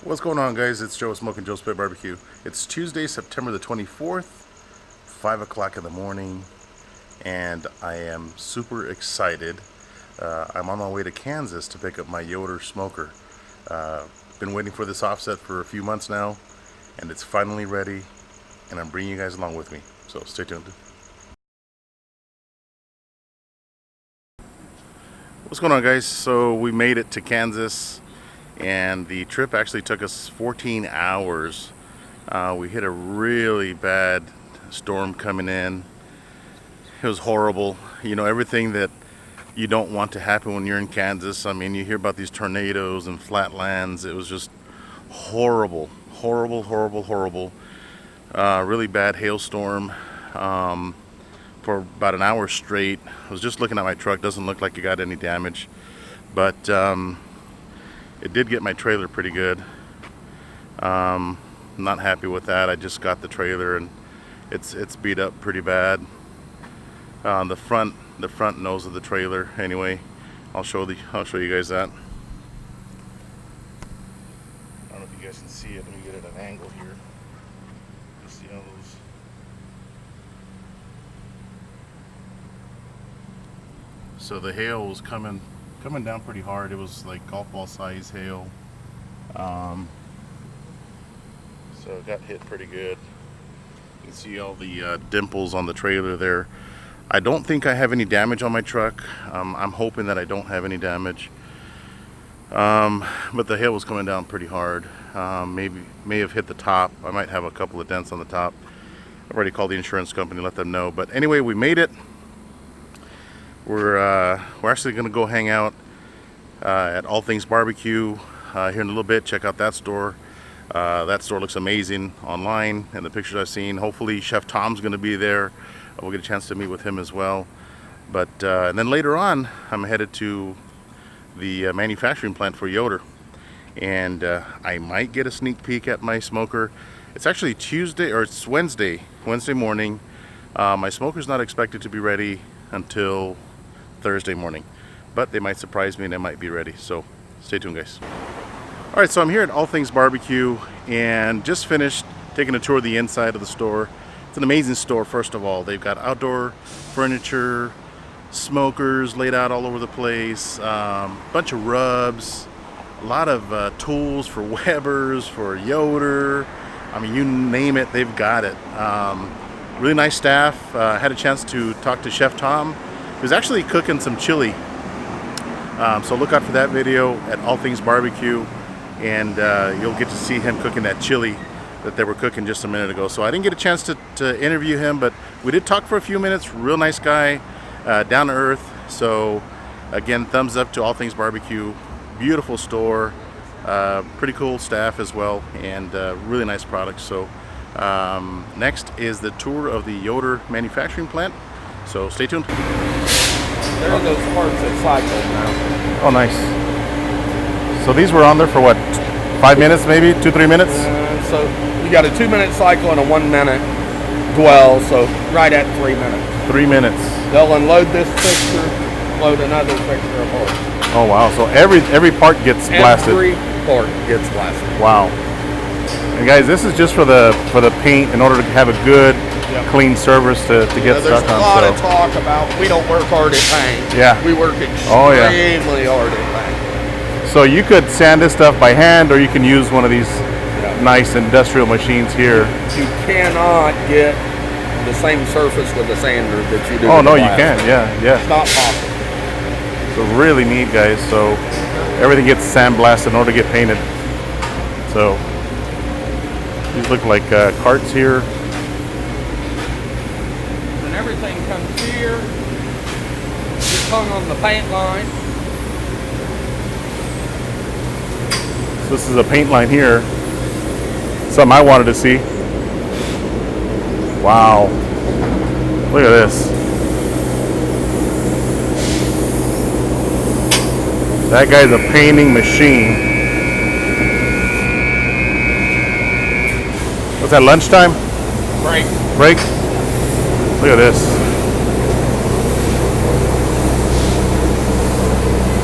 What's going on, guys? It's Joe, Smokin Joe Spit Barbecue. It's Tuesday, September the 24th, 5 o'clock in the morning, and I am super excited. I'm on my way to Kansas to pick up my Yoder smoker. Been waiting for this offset for a few months now, and it's finally ready, and I'm bringing you guys along with me. So stay tuned. What's going on, guys? So we made it to Kansas, and the trip actually took us 14 hours. We hit a really bad storm coming in. It was horrible. You know, everything that you don't want to happen when you're in Kansas. I mean, you hear about these tornadoes and flatlands. It was just horrible, horrible, horrible, horrible. Really bad hailstorm for about an hour straight. I was just looking at my truck. Doesn't look like it got any damage, but it did get my trailer pretty good. I'm not happy with that. I just got the trailer and it's beat up pretty bad. The front nose of the trailer. Anyway, I'll show you guys that. I don't know if you guys can see it. Let me get it at an angle here. You see all those. So the hail was coming down pretty hard. It was like golf ball size hail. So it got hit pretty good. You can see all the dimples on the trailer there. I don't think I have any damage on my truck. I'm hoping that I don't have any damage. But the hail was coming down pretty hard. May have hit the top. I might have a couple of dents on the top. I've already called the insurance company, let them know. But anyway, we made it. We're actually going to go hang out at All Things Barbecue here in a little bit. Check out that store. That store looks amazing online and the pictures I've seen. Hopefully Chef Tom's going to be there. We'll get a chance to meet with him as well. But and then later on, I'm headed to the manufacturing plant for Yoder, and I might get a sneak peek at my smoker. It's actually it's Wednesday morning. My smoker's not expected to be ready until Thursday morning, but they might surprise me and it might be ready. So stay tuned, guys. All right, so I'm here at All Things Barbecue and just finished taking a tour of the inside of the store. It's an amazing store. First of all, they've got outdoor furniture, smokers laid out all over the place, bunch of rubs, a lot of tools for Webers, for Yoder. I mean, you name it, they've got it. Really nice staff. Had a chance to talk to Chef Tom. He was actually cooking some chili. So look out for that video at All Things Barbecue, and you'll get to see him cooking that chili that they were cooking just a minute ago. So I didn't get a chance to interview him, but we did talk for a few minutes. Real nice guy, down to earth. So again, thumbs up to All Things Barbecue. Beautiful store, pretty cool staff as well, and really nice products. So next is the tour of the Yoder manufacturing plant. So stay tuned. There are those parts that cycle now. Oh, nice. So these were on there for what, 5 minutes maybe, 2-3 minutes? So you got a 2-minute cycle and a 1-minute dwell, so right at 3 minutes. 3 minutes. They'll unload this fixture, load another fixture of parts. Oh wow, so every part gets blasted. Every part gets blasted. Wow. And guys, this is just for the paint in order to have a good, clean surface to get stuck on. There's a lot of talk about we don't work hard at paint. Yeah. We work extremely hard at paint. So you could sand this stuff by hand, or you can use one of these nice industrial machines here. You cannot get the same surface with a sander that you do. Oh no, you can. Yeah. It's not possible. So really neat, guys. So everything gets sandblasted in order to get painted. So these look like carts here. And everything comes here. It's hung on the paint line. So this is a paint line here. Something I wanted to see. Wow. Look at this. That guy's a painting machine. What's that, lunchtime? Break. Break? Look at this.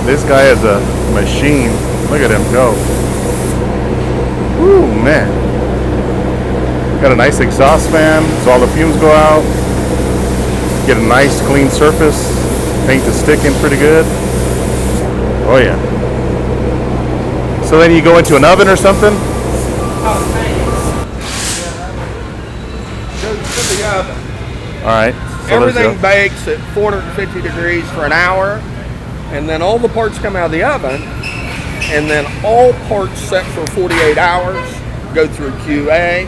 This guy is a machine. Look at him go. Ooh, man. Got a nice exhaust fan, so all the fumes go out. Get a nice clean surface. Paint is sticking pretty good. Oh yeah. So then you go into an oven or something? Goes to the oven. Alright. So Everything bakes at 450 degrees for an hour, and then all the parts come out of the oven, and then all parts set for 48 hours go through QA,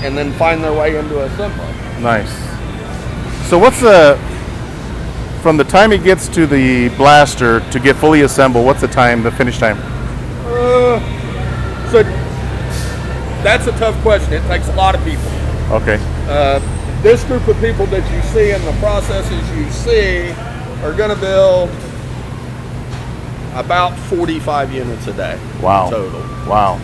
and then find their way into assembly. nice. So what's the, from the time it gets to the blaster to get fully assembled, what's the time, the finish time? So that's a tough question. It takes a lot of people. Okay. This group of people that you see and the processes you see are going to build about 45 units a day. Wow. Total. Wow.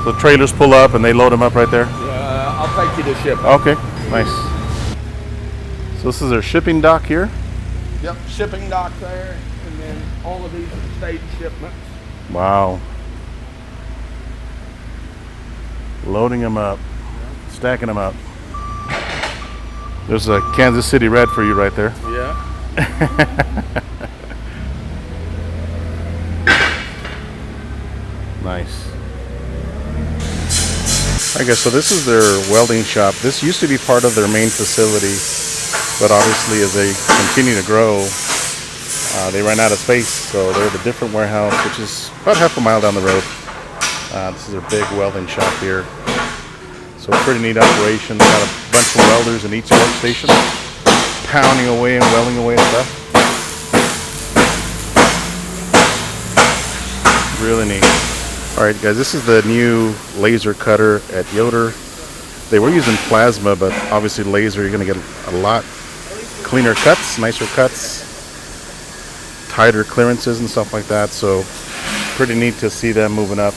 So trailers pull up and they load them up right there? I'll take you to ship. Okay, nice. So this is their shipping dock here? Yep, shipping dock there, and then all of these are stage shipments. Wow. Loading them up, stacking them up. There's a Kansas City red for you right there. Yeah. Nice. I guess so. This is their welding shop. This used to be part of their main facility, but obviously as they continue to grow, they ran out of space, so they're at a different warehouse, which is about half a mile down the road. This is their big welding shop here. So pretty neat operation. Got a bunch of welders in each workstation, pounding away and welding away and stuff. Really neat. Alright guys, this is the new laser cutter at Yoder. They were using plasma, but obviously laser, you're going to get a lot cleaner cuts, nicer cuts, tighter clearances and stuff like that. So pretty neat to see them moving up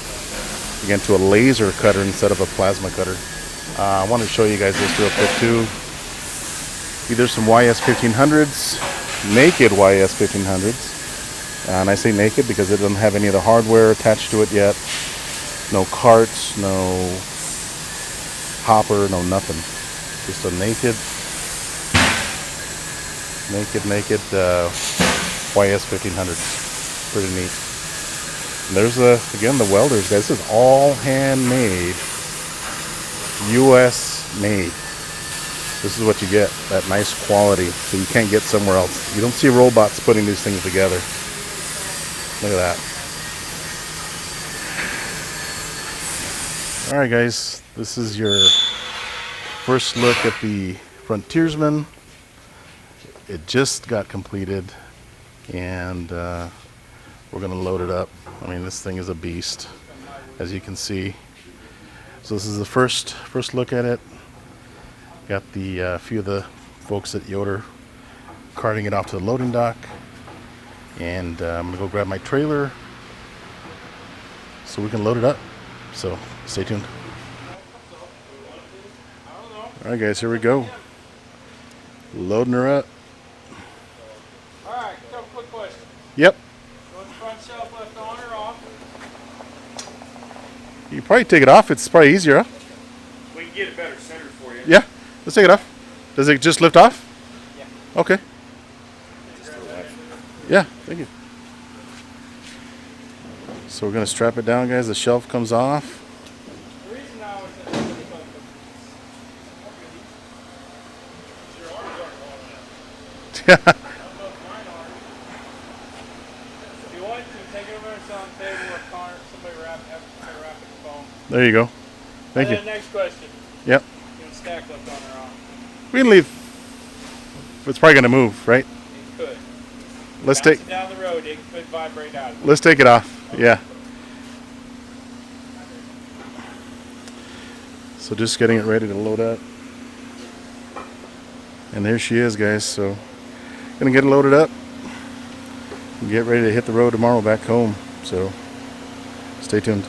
again to a laser cutter instead of a plasma cutter. I want to show you guys this real quick too. There's some YS 1500s, naked YS 1500s. And I say naked because it doesn't have any of the hardware attached to it yet. No carts, no hopper, no nothing. Just a naked YS 1500s. Pretty neat. And there's again the welders, guys. This is all handmade, U.S. made. This is what you get, that nice quality that you can't get somewhere else. You don't see robots putting these things together. Look at that. Alright guys, this is your first look at the Frontiersman. It just got completed, and we're going to load it up. I mean, this thing is a beast, as you can see. So this is the first look at it. Got the few of the folks at Yoder carting it off to the loading dock. And I'm going to go grab my trailer so we can load it up. So stay tuned. Alright guys, here we go. Loading her up. Alright, couple quick questions. Yep. Go with the front shelf left on or off? You can probably take it off. It's probably easier, huh? We can get it better centered for you. Yeah. Let's take it off. Does it just lift off? Yeah. Okay. Yeah, thank you. So we're going to strap it down, guys. The shelf comes off. The reason I was your arms aren't long enough. Yeah. I don't know if mine are. If you want to, take it over to the on table or cart, somebody wrap it in foam. There you go. Thank you. And then next question. Yep. You can stack left on or off. We can leave. It's probably going to move, right? It could. Let's Bounce take. it down the road, it could vibrate out of it. Let's take it off. Yeah. So just getting it ready to load up. And there she is, guys. So gonna get it loaded up and get ready to hit the road tomorrow back home. So stay tuned.